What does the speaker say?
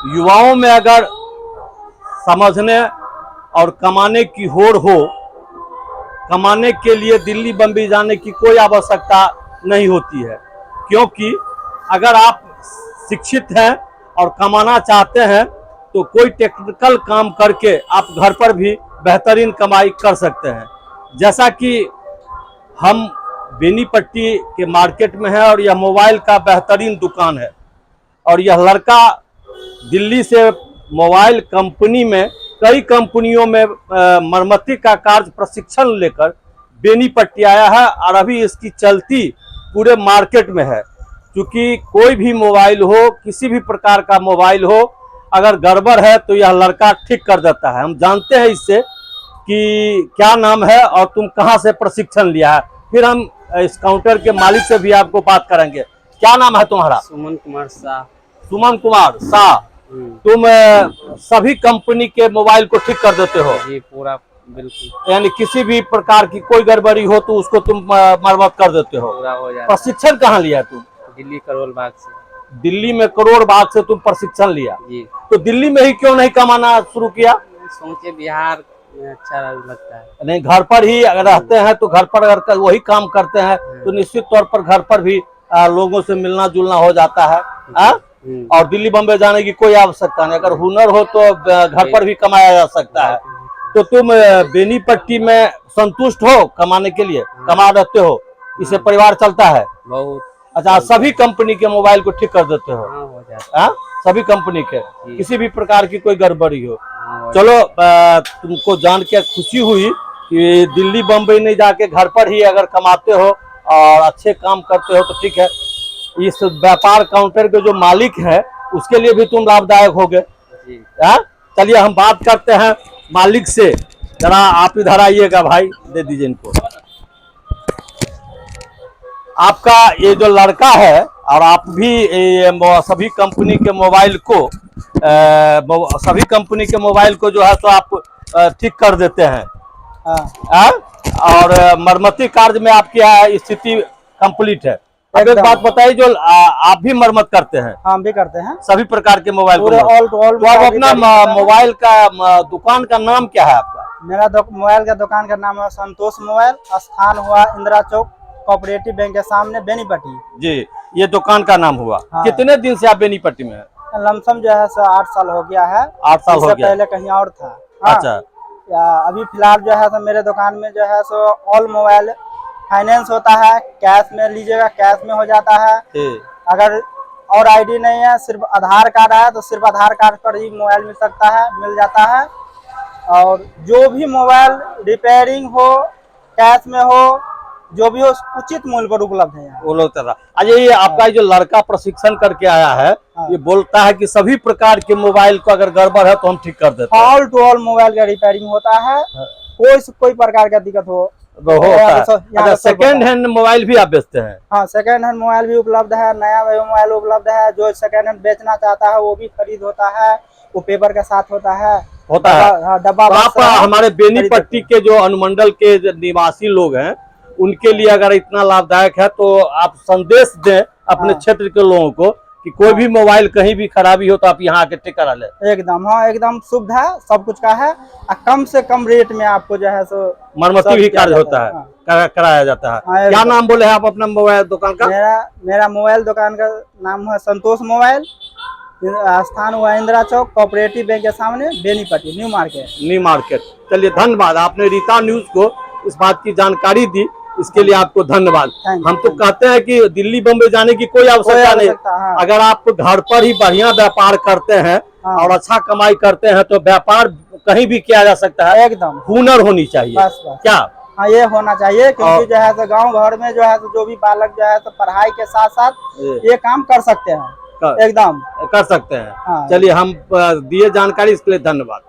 युवाओं में अगर समझने और कमाने की होड़ हो, कमाने के लिए दिल्ली बम्बई जाने की कोई आवश्यकता नहीं होती है, क्योंकि अगर आप शिक्षित हैं और कमाना चाहते हैं तो कोई टेक्निकल काम करके आप घर पर भी बेहतरीन कमाई कर सकते हैं। जैसा कि हम बेनीपट्टी के मार्केट में है और यह मोबाइल का बेहतरीन दुकान है, और यह लड़का दिल्ली से मोबाइल कंपनी में कई कंपनियों में मरम्मती का कार्य प्रशिक्षण लेकर बेनीपट्टी आया है, और अभी इसकी चलती पूरे मार्केट में है। क्योंकि कोई भी मोबाइल हो, किसी भी प्रकार का मोबाइल हो, अगर गड़बड़ है तो यह लड़का ठीक कर देता है। हम जानते हैं इससे कि क्या नाम है और तुम कहां से प्रशिक्षण लिया है, फिर हम इस काउंटर के मालिक से भी आपको बात करेंगे। क्या नाम है तुम्हारा? सुमन कुमार शाह। सुमन कुमार शाह। तुम सभी कंपनी के मोबाइल को ठीक कर देते हो? जी पूरा, बिल्कुल। यानी किसी भी प्रकार की कोई गड़बड़ी हो तो उसको तुम मरम्मत कर देते हो? पूरा हो जाता। प्रशिक्षण कहाँ लिया तुम? दिल्ली करोल बाग से। दिल्ली में करोड़ बाग से तुम प्रशिक्षण लिया? जी। तो दिल्ली में ही क्यों नहीं कमाना शुरू किया? सोचे बिहार में अच्छा लगता है। नहीं, घर पर ही अगर रहते हैं तो घर पर अगर वही काम करते हैं तो निश्चित तौर पर घर पर भी लोगों से मिलना जुलना हो जाता है। और दिल्ली बम्बई जाने की कोई आवश्यकता नहीं, अगर हुनर हो तो घर पर भी कमाया जा सकता है। तो तुम बेनीपट्टी में संतुष्ट हो कमाने के लिए? कमा रहते हो, इससे परिवार चलता है बहुत। अच्छा, सभी कंपनी के मोबाइल को ठीक कर देते हो? हाँ, हो जाता है। सभी कंपनी के, किसी भी प्रकार की कोई गड़बड़ी हो? हाँ, चलो, तुमको जान के खुशी हुई कि दिल्ली बम्बई नहीं जाके घर पर ही अगर कमाते हो और अच्छे काम करते हो तो ठीक है। इस व्यापार काउंटर के जो मालिक है उसके लिए भी तुम लाभदायक होगे। चलिए हम बात करते हैं मालिक से। जरा आप इधर आइएगा भाई, दे दीजिए इनको। आपका ये जो लड़का है, और आप भी सभी कंपनी के मोबाइल को सभी कंपनी के मोबाइल को जो है तो आप ठीक कर देते हैं। और मरम्मती कार्य में आपकी स्थिति कंप्लीट है। अब एक बात बताइए, जो आप भी मरम्मत करते हैं? हम भी करते हैं सभी प्रकार के मोबाइल को। All to all. तो आप अपना मोबाइल का दुकान का नाम क्या है आपका? मेरा मोबाइल का दुकान का नाम है संतोष मोबाइल। स्थान हुआ इंदिरा चौक, कोऑपरेटिव बैंक के सामने, बेनीपट्टी। जी, ये दुकान का नाम हुआ। हाँ। कितने दिन से आप बेनीपट्टी में हैं? लमसम जो है 8 साल हो गया है। 8 साल हो गया। पहले कहीं और था। अच्छा। अभी फिलहाल जो है मेरे दुकान में जो है ऑल मोबाइल फाइनेंस होता है। कैश में लीजिएगा, कैश में हो जाता है। अगर और आईडी नहीं है, सिर्फ आधार कार्ड है तो सिर्फ आधार कार्ड पर ही मोबाइल मिल जाता है। और जो भी मोबाइल रिपेयरिंग हो, कैश में हो, जो भी हो, उचित मूल्य पर उपलब्ध है। वो लोग अच्छा, ये आपका जो लड़का प्रशिक्षण करके आया है, ये बोलता है कि सभी प्रकार के मोबाइल को अगर गड़बड़ है तो हम ठीक कर देते हैं। ऑल टू ऑल मोबाइल का रिपेयरिंग होता है। कोई प्रकार का दिक्कत हो अच्छा, सेकेंड हैंड मोबाइल भी आप बेचते हैं? हाँ, सेकेंड हैंड मोबाइल भी उपलब्ध है, नया मोबाइल उपलब्ध है। जो सेकेंड हैंड बेचना चाहता है वो भी खरीद होता है, वो पेपर के साथ होता है। डब्बा। तो आप हमारे बेनीपट्टी के जो अनुमंडल के निवासी लोग हैं उनके लिए अगर इतना लाभदायक है तो आप संदेश दें अपने क्षेत्र के लोगों को कि कोई भी मोबाइल कहीं भी खराबी हो तो आप यहाँ आके ठीक करा ले। एकदम, हाँ, एकदम सुविधा सब कुछ का है। कम से कम रेट में आपको जो है मरम्मती भी कार्य होता है, कराया जाता है। क्या नाम बोले आप अपना मोबाइल दुकान का? मेरा मोबाइल दुकान का नाम है संतोष मोबाइल। स्थान हुआ इंदिरा चौक, कोऑपरेटिव बैंक के सामने, बेनीपट्टी, न्यू मार्केट। चलिए, धन्यवाद। आपने रीता न्यूज को इस बात की जानकारी दी, इसके लिए आपको धन्यवाद। हम तो कहते हैं कि दिल्ली बम्बई जाने की कोई आवश्यकता नहीं। अगर आप घर पर ही बढ़िया व्यापार करते हैं और अच्छा कमाई करते हैं तो व्यापार कहीं भी किया जा सकता है। एकदम हुनर होनी चाहिए। बस। क्या? हाँ, ये होना चाहिए, क्योंकि जो है गांव घर में जो है जो भी बालक जो है पढ़ाई के साथ साथ ये काम कर सकते हैं। एकदम कर सकते हैं। चलिए, हम दिए जानकारी, इसके लिए धन्यवाद।